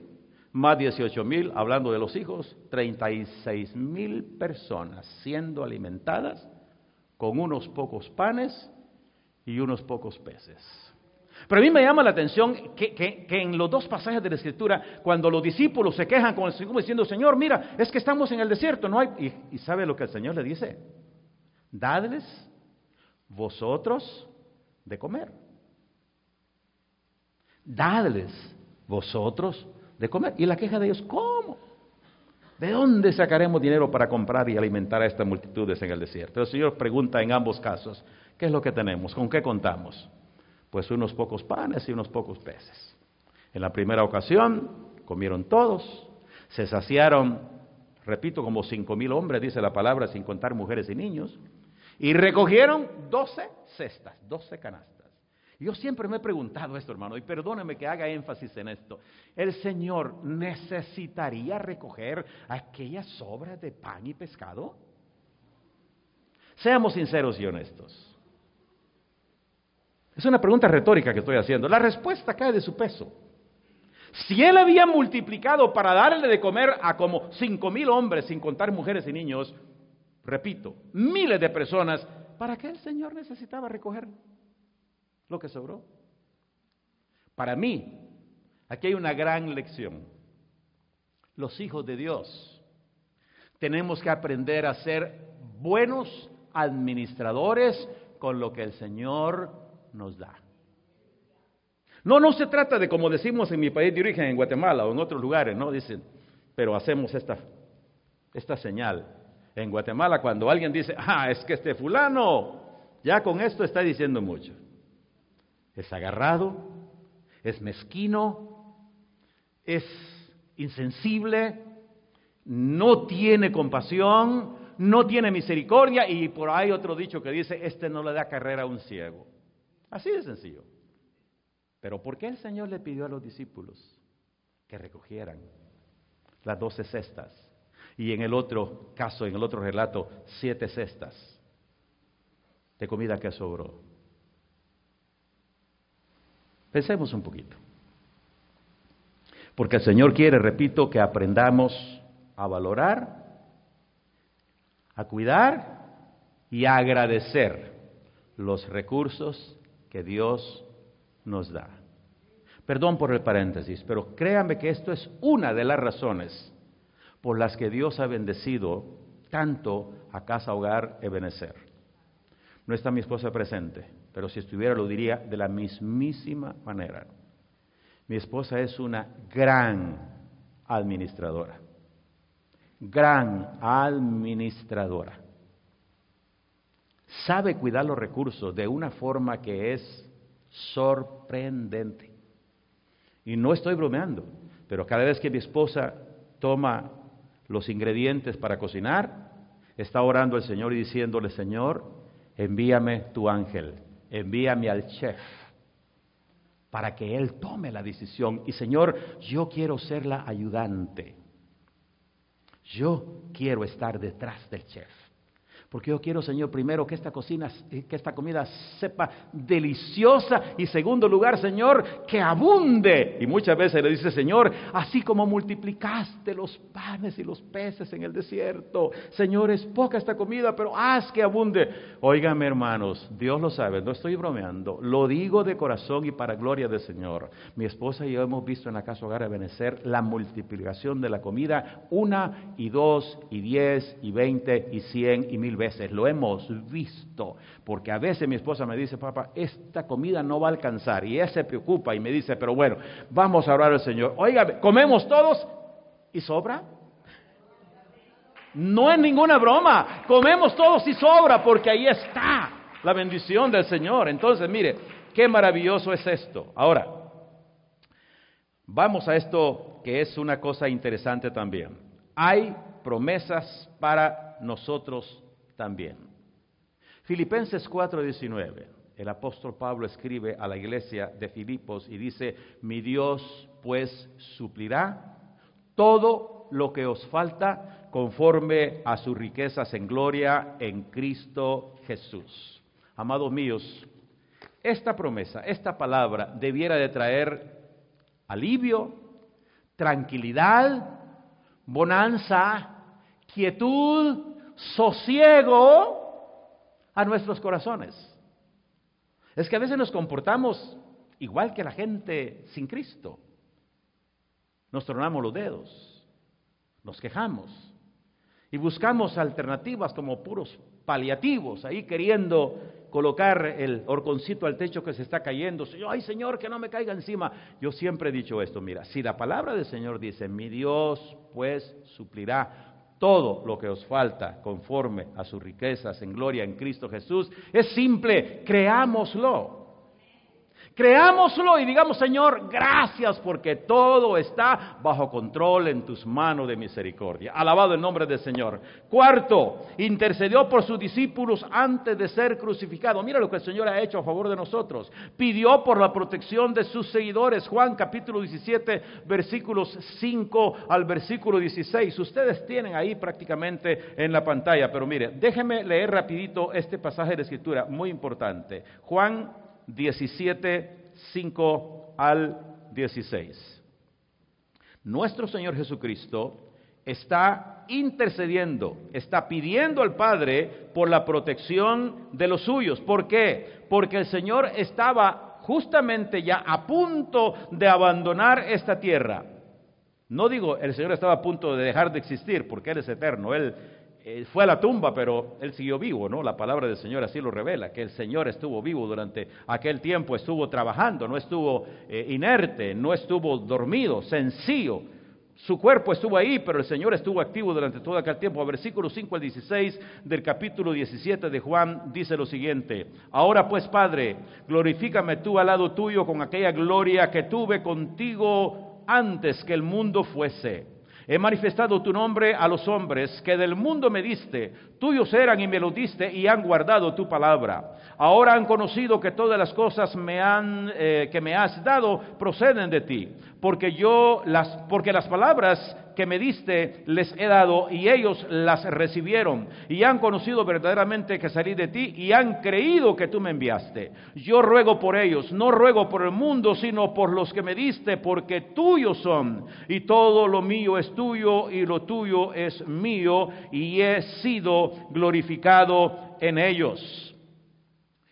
S1: más 18,000, hablando de los hijos, 36,000 personas siendo alimentadas con unos pocos panes y unos pocos peces. Pero a mí me llama la atención que en los dos pasajes de la Escritura, cuando los discípulos se quejan con el Señor diciendo, Señor, mira, es que estamos en el desierto, no hay... ¿Y sabe lo que el Señor le dice? Dadles vosotros de comer. Dadles vosotros de comer. Y la queja de ellos, ¿cómo? ¿De dónde sacaremos dinero para comprar y alimentar a estas multitudes en el desierto? El Señor pregunta en ambos casos, ¿qué es lo que tenemos? ¿Con qué contamos? Pues unos pocos panes y unos pocos peces. En la primera ocasión comieron todos, se saciaron, repito, como 5,000 hombres, dice la palabra, sin contar mujeres y niños, y recogieron 12 cestas, 12 canastas. Yo siempre me he preguntado esto, hermano, y perdóneme que haga énfasis en esto. ¿El Señor necesitaría recoger aquellas sobras de pan y pescado? Seamos sinceros y honestos. Es una pregunta retórica que estoy haciendo. La respuesta cae de su peso. Si Él había multiplicado para darle de comer a como 5,000 hombres, sin contar mujeres y niños, repito, miles de personas, ¿para qué el Señor necesitaba recoger lo que sobró? Para mí, aquí hay una gran lección. Los hijos de Dios tenemos que aprender a ser buenos administradores con lo que el Señor nos da. No se trata de, como decimos en mi país de origen, en Guatemala o en otros lugares, no dicen, pero hacemos esta señal. En Guatemala, cuando alguien dice, es que este fulano, ya con esto está diciendo mucho. Es agarrado, es mezquino, es insensible, no tiene compasión, no tiene misericordia, y por ahí otro dicho que dice, este no le da carrera a un ciego. Así de sencillo. Pero ¿por qué el Señor le pidió a los discípulos que recogieran las 12 cestas? Y en el otro caso, en el otro relato, 7 cestas de comida que sobró. Pensemos un poquito. Porque el Señor quiere, repito, que aprendamos a valorar, a cuidar y a agradecer los recursos que Dios nos da. Perdón por el paréntesis, pero créanme que esto es una de las razones por las que Dios ha bendecido tanto a Casa Hogar Ebenezer. No está mi esposa presente, pero si estuviera lo diría de la mismísima manera. Mi esposa es una gran administradora. Gran administradora. Sabe cuidar los recursos de una forma que es sorprendente. Y no estoy bromeando, pero cada vez que mi esposa toma los ingredientes para cocinar, está orando al Señor y diciéndole: Señor, envíame tu ángel, envíame al chef, para que él tome la decisión. Y Señor, yo quiero ser la ayudante. Yo quiero estar detrás del chef. Porque yo quiero, Señor, primero que esta comida sepa deliciosa, y segundo lugar, Señor, que abunde. Y muchas veces le dice: Señor, así como multiplicaste los panes y los peces en el desierto, Señor, es poca esta comida, pero haz que abunde. Óigame, hermanos, Dios lo sabe, no estoy bromeando, lo digo de corazón y para gloria del Señor. Mi esposa y yo hemos visto en la Casa Hogar Ebenezer la multiplicación de la comida 1 y 2 y 10 y 20 y 100 y 1000 veces. Lo hemos visto, porque a veces mi esposa me dice: papá, esta comida no va a alcanzar, y ella se preocupa y me dice: pero bueno, vamos a orar al Señor. Oiga, ¿comemos todos y sobra? No es ninguna broma, comemos todos y sobra, porque ahí está la bendición del Señor. Entonces, mire, qué maravilloso es esto. Ahora, vamos a esto que es una cosa interesante también. Hay promesas para nosotros también. Filipenses 4:19, el apóstol Pablo escribe a la iglesia de Filipos y dice: mi Dios pues suplirá todo lo que os falta conforme a sus riquezas en gloria en Cristo Jesús. Amados míos, esta promesa, esta palabra debiera de traer alivio, tranquilidad, bonanza, quietud, sosiego a nuestros corazones. Es que a veces nos comportamos igual que la gente sin Cristo. Nos tronamos los dedos, nos quejamos y buscamos alternativas como puros paliativos, ahí queriendo colocar el horconcito al techo que se está cayendo. Ay, Señor, que no me caiga encima. Yo siempre he dicho esto: mira, si la palabra del Señor dice: mi Dios pues suplirá todo lo que os falta conforme a sus riquezas en gloria en Cristo Jesús, es simple, creámoslo. Creámoslo y digamos: Señor, gracias porque todo está bajo control en tus manos de misericordia. Alabado el nombre del Señor. Cuarto, intercedió por sus discípulos antes de ser crucificado. Mira lo que el Señor ha hecho a favor de nosotros. Pidió por la protección de sus seguidores. Juan capítulo 17, versículos 5 al versículo 16. Ustedes tienen ahí prácticamente en la pantalla, pero mire, déjenme leer rapidito este pasaje de escritura muy importante. Juan 17, 5 al 16. Nuestro Señor Jesucristo está intercediendo, está pidiendo al Padre por la protección de los suyos. ¿Por qué? Porque el Señor estaba justamente ya a punto de abandonar esta tierra. No digo el Señor estaba a punto de dejar de existir, porque Él es eterno. Él fue a la tumba, pero Él siguió vivo, ¿no? La palabra del Señor así lo revela, que el Señor estuvo vivo durante aquel tiempo, estuvo trabajando, no estuvo inerte, no estuvo dormido, sencillo. Su cuerpo estuvo ahí, pero el Señor estuvo activo durante todo aquel tiempo. Versículo 5 al 16 del capítulo 17 de Juan dice lo siguiente: ahora pues, Padre, glorifícame tú al lado tuyo con aquella gloria que tuve contigo antes que el mundo fuese. He manifestado tu nombre a los hombres que del mundo me diste, tuyos eran y me lo diste y han guardado tu palabra. Ahora han conocido que todas las cosas que me has dado proceden de ti, porque las palabras que me diste les he dado, y ellos las recibieron, y han conocido verdaderamente que salí de ti, y han creído que tú me enviaste. Yo ruego por ellos, no ruego por el mundo, sino por los que me diste, porque tuyos son, y todo lo mío es tuyo, y lo tuyo es mío, y he sido glorificado en ellos.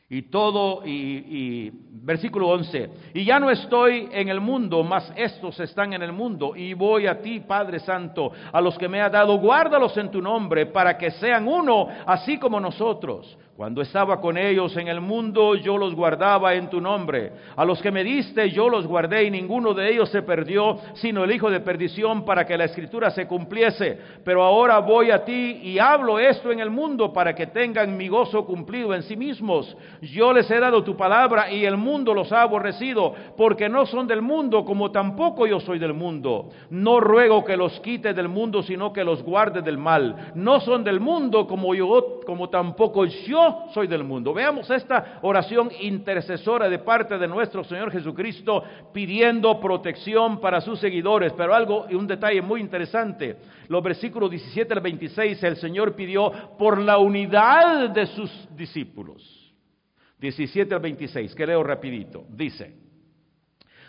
S1: Y versículo 11, y ya no estoy en el mundo, mas estos están en el mundo, y voy a ti, Padre Santo, a los que me has dado, guárdalos en tu nombre, para que sean uno, así como nosotros. Cuando estaba con ellos en el mundo, yo los guardaba en tu nombre. A los que me diste, yo los guardé, y ninguno de ellos se perdió, sino el hijo de perdición, para que la escritura se cumpliese. Pero ahora voy a ti, y hablo esto en el mundo, para que tengan mi gozo cumplido en sí mismos. Yo les he dado tu palabra, y el mundo los ha aborrecido, porque no son del mundo, como tampoco yo soy del mundo. No ruego que los quite del mundo, sino que los guarde del mal. No son del mundo, como tampoco yo soy del mundo. Veamos esta oración intercesora de parte de nuestro Señor Jesucristo, pidiendo protección para sus seguidores. Pero algo y un detalle muy interesante, los versículos 17 al 26, el Señor pidió por la unidad de sus discípulos. 17 al 26, que leo rapidito, dice: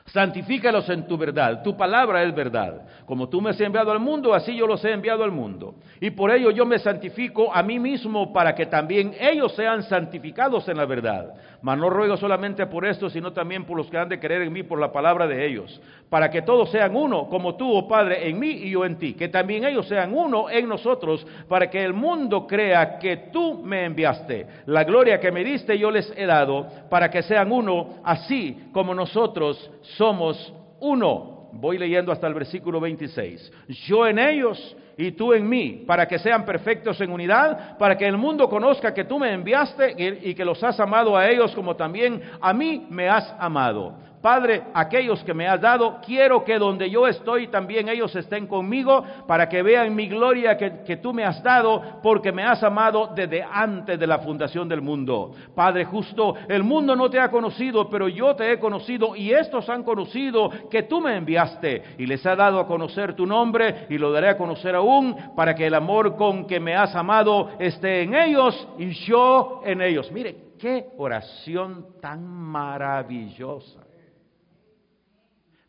S1: santifícalos en tu verdad, tu palabra es verdad. Como tú me has enviado al mundo, así yo los he enviado al mundo. Y por ello yo me santifico a mí mismo, para que también ellos sean santificados en la verdad. Mas no ruego solamente por esto, sino también por los que han de creer en mí por la palabra de ellos, para que todos sean uno, como tú, oh Padre, en mí y yo en ti. Que también ellos sean uno en nosotros, para que el mundo crea que tú me enviaste. La gloria que me diste yo les he dado, para que sean uno, así como nosotros somos uno. Voy leyendo hasta el versículo 26. Yo en ellos y tú en mí, para que sean perfectos en unidad, para que el mundo conozca que tú me enviaste y que los has amado a ellos como también a mí me has amado. Padre, aquellos que me has dado, quiero que donde yo estoy también ellos estén conmigo, para que vean mi gloria que tú me has dado, porque me has amado desde antes de la fundación del mundo. Padre justo, el mundo no te ha conocido, pero yo te he conocido, y estos han conocido que tú me enviaste, y les ha dado a conocer tu nombre, y lo daré a conocer aún, para que el amor con que me has amado esté en ellos, y yo en ellos. Mire, qué oración tan maravillosa.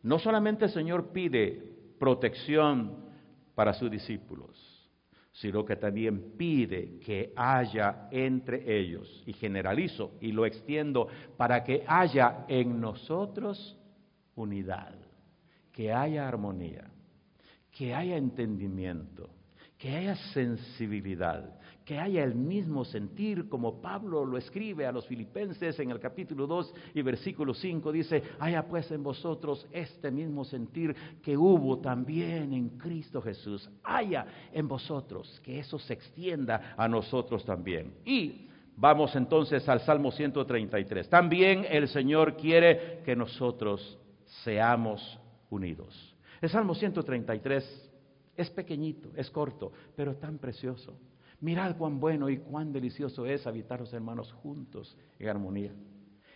S1: No solamente el Señor pide protección para sus discípulos, sino que también pide que haya entre ellos, y generalizo y lo extiendo, para que haya en nosotros unidad, que haya armonía, que haya entendimiento, que haya sensibilidad, que haya el mismo sentir, como Pablo lo escribe a los Filipenses en el capítulo 2 y versículo 5, dice: haya pues en vosotros este mismo sentir que hubo también en Cristo Jesús, haya en vosotros, que eso se extienda a nosotros también. Y vamos entonces al Salmo 133. También el Señor quiere que nosotros seamos unidos. El Salmo 133 es pequeñito, es corto, pero tan precioso. Mirad cuán bueno y cuán delicioso es habitar los hermanos juntos en armonía.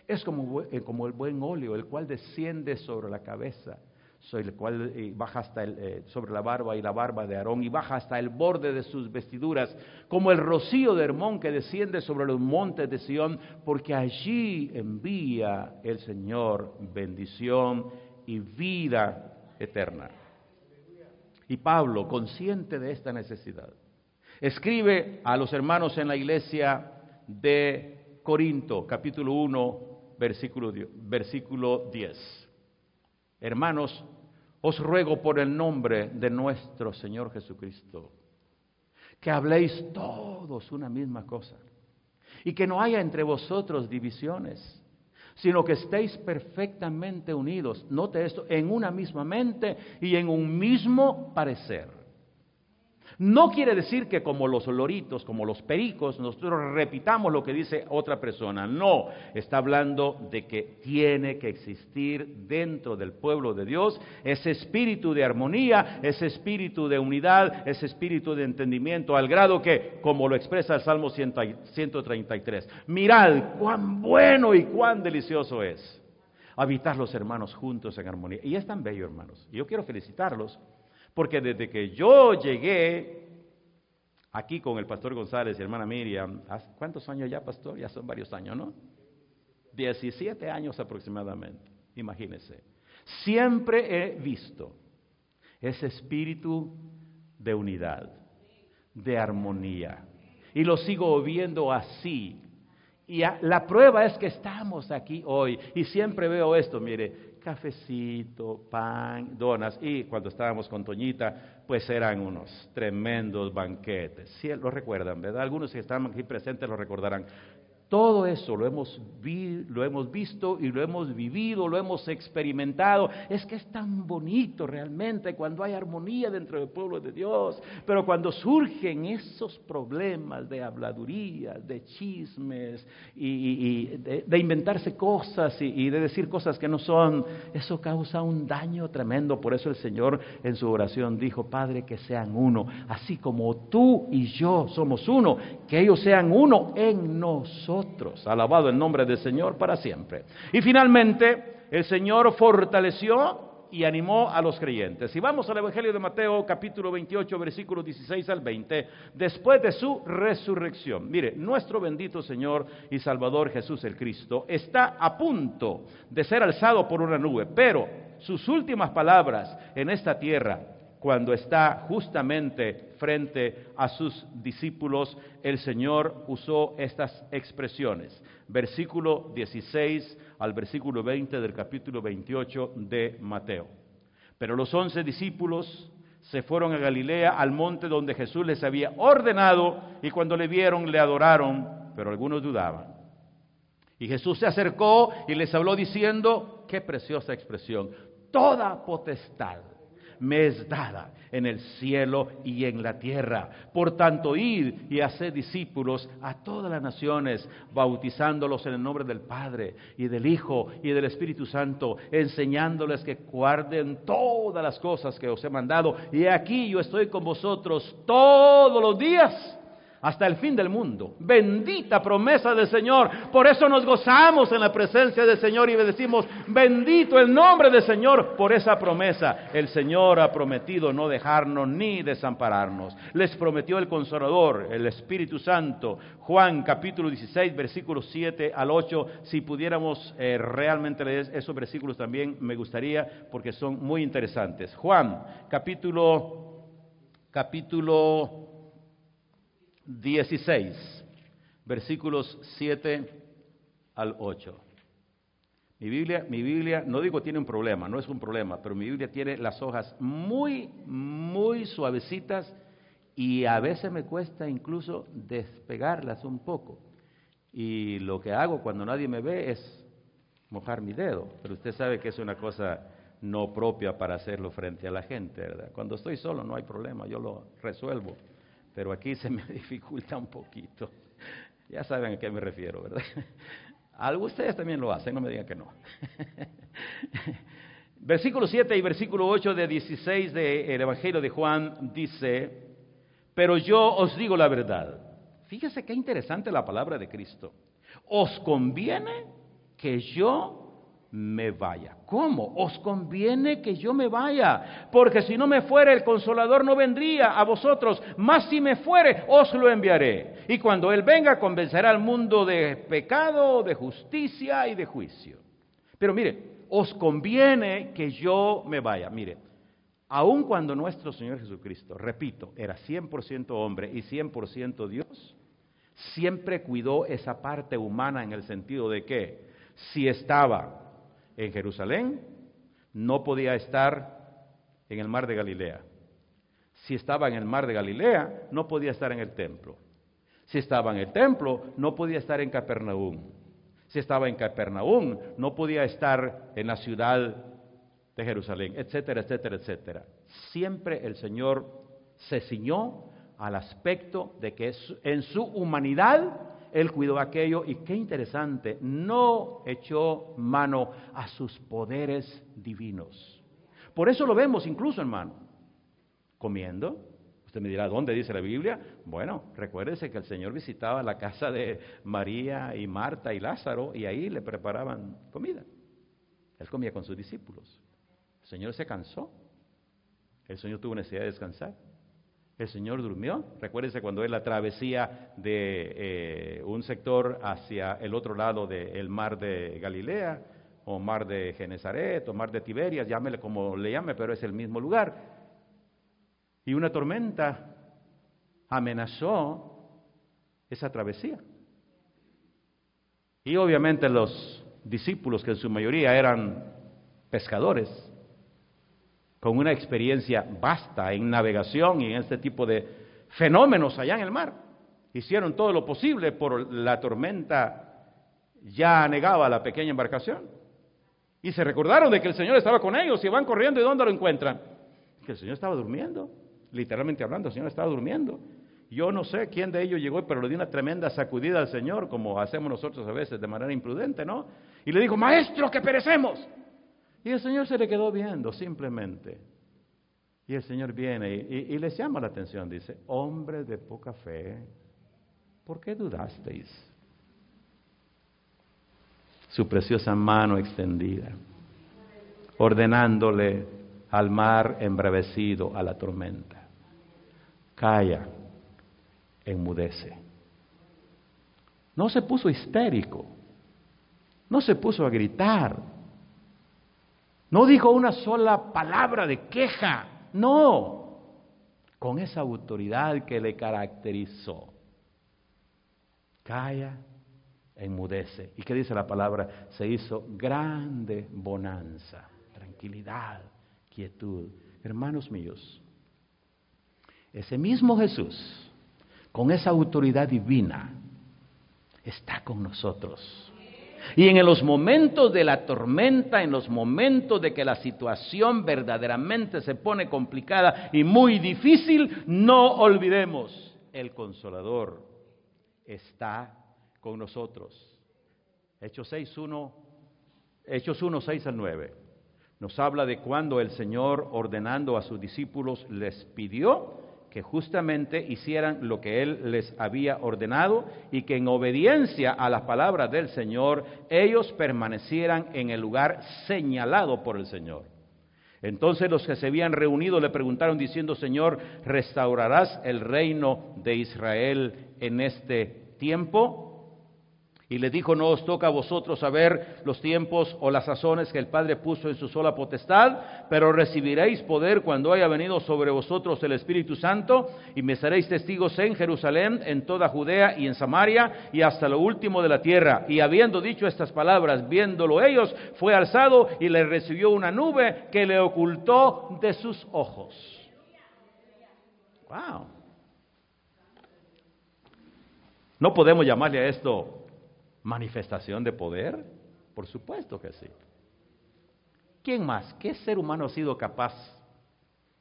S1: Es como el buen óleo, el cual desciende sobre la cabeza, sobre el cual baja hasta sobre la barba y la barba de Aarón, y baja hasta el borde de sus vestiduras, como el rocío de Hermón que desciende sobre los montes de Sión, porque allí envía el Señor bendición y vida eterna. Y Pablo, consciente de esta necesidad, escribe a los hermanos en la iglesia de Corinto, capítulo 1, versículo 10. Hermanos, os ruego por el nombre de nuestro Señor Jesucristo, que habléis todos una misma cosa, y que no haya entre vosotros divisiones, sino que estéis perfectamente unidos, note esto, en una misma mente y en un mismo parecer. No quiere decir que como los loritos, como los pericos, nosotros repitamos lo que dice otra persona. No, está hablando de que tiene que existir dentro del pueblo de Dios ese espíritu de armonía, ese espíritu de unidad, ese espíritu de entendimiento, al grado que, como lo expresa el Salmo 133, mirad cuán bueno y cuán delicioso es habitar los hermanos juntos en armonía. Y es tan bello, hermanos. Y yo quiero felicitarlos, Porque desde que yo llegué aquí con el pastor González y hermana Miriam, ¿cuántos años ya, pastor? Ya son varios años, ¿no? 17 años aproximadamente, imagínense. Siempre he visto ese espíritu de unidad, de armonía, y lo sigo viendo así. Y la prueba es que estamos aquí hoy, y siempre veo esto, mire, cafecito, pan, donas, y cuando estábamos con Toñita, pues eran unos tremendos banquetes. Sí, lo recuerdan, ¿verdad? Algunos que están aquí presentes lo recordarán. Todo eso lo hemos visto y lo hemos vivido, lo hemos experimentado. Es que es tan bonito realmente cuando hay armonía dentro del pueblo de Dios. Pero cuando surgen esos problemas de habladurías, de chismes y de inventarse cosas y de decir cosas que no son, eso causa un daño tremendo. Por eso el Señor en su oración dijo: Padre, que sean uno, así como tú y yo somos uno, que ellos sean uno en nosotros. Alabado el nombre del Señor para siempre. Y finalmente, el Señor fortaleció y animó a los creyentes. Si vamos al Evangelio de Mateo, capítulo 28, versículos 16 al 20, después de su resurrección. Mire, nuestro bendito Señor y Salvador Jesús el Cristo está a punto de ser alzado por una nube, pero sus últimas palabras en esta tierra, cuando está justamente frente a sus discípulos, el Señor usó estas expresiones. Versículo 16 al versículo 20 del capítulo 28 de Mateo. Pero los 11 discípulos se fueron a Galilea, al monte donde Jesús les había ordenado, y cuando le vieron, le adoraron, pero algunos dudaban. Y Jesús se acercó y les habló diciendo, qué preciosa expresión: toda potestad me es dada en el cielo y en la tierra. Por tanto, id y haced discípulos a todas las naciones, bautizándolos en el nombre del Padre y del Hijo y del Espíritu Santo, enseñándoles que guarden todas las cosas que os he mandado. Y aquí yo estoy con vosotros todos los días, hasta el fin del mundo. Bendita promesa del Señor. Por eso nos gozamos en la presencia del Señor y decimos, bendito el nombre del Señor por esa promesa. El Señor ha prometido no dejarnos ni desampararnos. Les prometió el Consolador, el Espíritu Santo. Juan capítulo 16, versículos 7 al 8. Si pudiéramos realmente leer esos versículos también me gustaría, porque son muy interesantes. Juan capítulo 16, versículos 7 al 8. Mi Biblia, no digo tiene un problema, no es un problema, pero mi Biblia tiene las hojas muy, muy suavecitas y a veces me cuesta incluso despegarlas un poco. Y lo que hago cuando nadie me ve es mojar mi dedo, pero usted sabe que es una cosa no propia para hacerlo frente a la gente, ¿verdad? Cuando estoy solo no hay problema, yo lo resuelvo. Pero aquí se me dificulta un poquito. Ya saben a qué me refiero, ¿verdad? Algo ustedes también lo hacen, no me digan que no. Versículo 7 y versículo 8 de 16 del Evangelio de Juan dice, pero yo os digo la verdad. Fíjese qué interesante la palabra de Cristo. Os conviene que yo me vaya. ¿Cómo? Os conviene que yo me vaya, porque si no me fuere, el Consolador no vendría a vosotros, mas si me fuere, os lo enviaré. Y cuando Él venga, convencerá al mundo de pecado, de justicia y de juicio. Pero mire, os conviene que yo me vaya. Mire, aun cuando nuestro Señor Jesucristo, repito, era 100% hombre y 100% Dios, siempre cuidó esa parte humana en el sentido de que si estaba en Jerusalén, no podía estar en el mar de Galilea. Si estaba en el mar de Galilea, no podía estar en el templo. Si estaba en el templo, no podía estar en Capernaum. Si estaba en Capernaum, no podía estar en la ciudad de Jerusalén, etcétera, etcétera, etcétera. Siempre el Señor se ciñó al aspecto de que en su humanidad Él cuidó aquello, y qué interesante, no echó mano a sus poderes divinos. Por eso lo vemos incluso, hermano, comiendo. Usted me dirá, ¿dónde dice la Biblia? Bueno, recuérdese que el Señor visitaba la casa de María y Marta y Lázaro, y ahí le preparaban comida. Él comía con sus discípulos. El Señor se cansó. El Señor tuvo necesidad de descansar. El Señor durmió. Recuérdense cuando Él la travesía de un sector hacia el otro lado del mar de Galilea, o mar de Genezaret, o mar de Tiberias, llámele como le llame, pero es el mismo lugar. Y una tormenta amenazó esa travesía. Y obviamente los discípulos, que en su mayoría eran pescadores, con una experiencia vasta en navegación y en este tipo de fenómenos allá en el mar, hicieron todo lo posible, por la tormenta ya anegaba la pequeña embarcación. Y se recordaron de que el Señor estaba con ellos y van corriendo. ¿Y dónde lo encuentran? Que el Señor estaba durmiendo, literalmente hablando, el Señor estaba durmiendo. Yo no sé quién de ellos llegó, pero le dio una tremenda sacudida al Señor, como hacemos nosotros a veces de manera imprudente, ¿no? Y le dijo: maestro, que perecemos. Y el Señor se le quedó viendo simplemente. Y el Señor viene y les llama la atención, dice: hombres de poca fe, ¿por qué dudasteis? Su preciosa mano extendida, ordenándole al mar embravecido, a la tormenta: calla, enmudece. No se puso histérico, no se puso a gritar, no dijo una sola palabra de queja, no, con esa autoridad que le caracterizó: calla, enmudece. ¿Y qué dice la palabra? Se hizo grande bonanza, tranquilidad, quietud. Hermanos míos, ese mismo Jesús, con esa autoridad divina, está con nosotros. Y en los momentos de la tormenta, en los momentos de que la situación verdaderamente se pone complicada y muy difícil, no olvidemos, el Consolador está con nosotros. Hechos 1, 6 al 9, nos habla de cuando el Señor, ordenando a sus discípulos, les pidió que justamente hicieran lo que Él les había ordenado, y que en obediencia a las palabras del Señor, ellos permanecieran en el lugar señalado por el Señor. Entonces los que se habían reunido le preguntaron diciendo: Señor, ¿restaurarás el reino de Israel en este tiempo? Y le dijo: no os toca a vosotros saber los tiempos o las sazones que el Padre puso en su sola potestad, pero recibiréis poder cuando haya venido sobre vosotros el Espíritu Santo, y me seréis testigos en Jerusalén, en toda Judea y en Samaria, y hasta lo último de la tierra. Y habiendo dicho estas palabras, viéndolo ellos, fue alzado y le recibió una nube que le ocultó de sus ojos. ¡Wow! ¿No podemos llamarle a esto manifestación de poder? Por supuesto que sí. ¿Quién más? ¿Qué ser humano ha sido capaz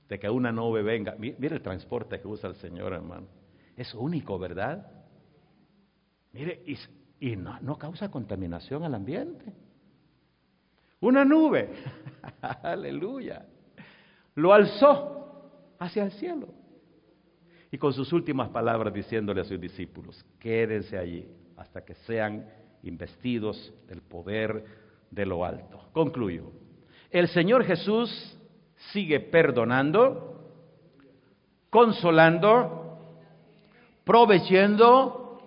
S1: de que una nube venga? Mire el transporte que usa el Señor, hermano. Es único, ¿verdad? Mire, y no causa contaminación al ambiente. Una nube, aleluya, lo alzó hacia el cielo. Y con sus últimas palabras diciéndole a sus discípulos: quédense allí hasta que sean investidos del poder de lo alto. Concluyo. El Señor Jesús sigue perdonando, consolando, proveyendo,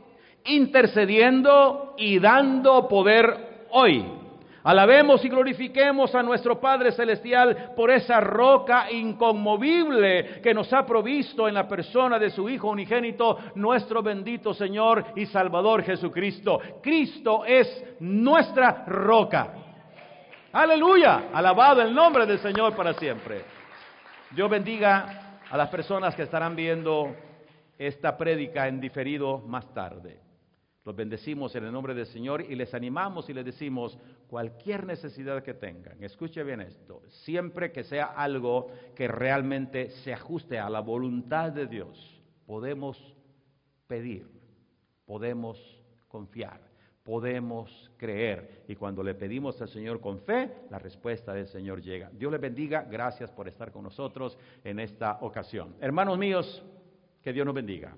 S1: intercediendo y dando poder hoy. Alabemos y glorifiquemos a nuestro Padre Celestial por esa roca inconmovible que nos ha provisto en la persona de su Hijo unigénito, nuestro bendito Señor y Salvador Jesucristo. Cristo es nuestra roca. Aleluya, alabado el nombre del Señor para siempre. Dios bendiga a las personas que estarán viendo esta prédica en diferido más tarde. Los bendecimos en el nombre del Señor y les animamos y les decimos: cualquier necesidad que tengan, escuche bien esto, siempre que sea algo que realmente se ajuste a la voluntad de Dios, podemos pedir, podemos confiar, podemos creer, y cuando le pedimos al Señor con fe, la respuesta del Señor llega. Dios les bendiga, gracias por estar con nosotros en esta ocasión. Hermanos míos, que Dios nos bendiga.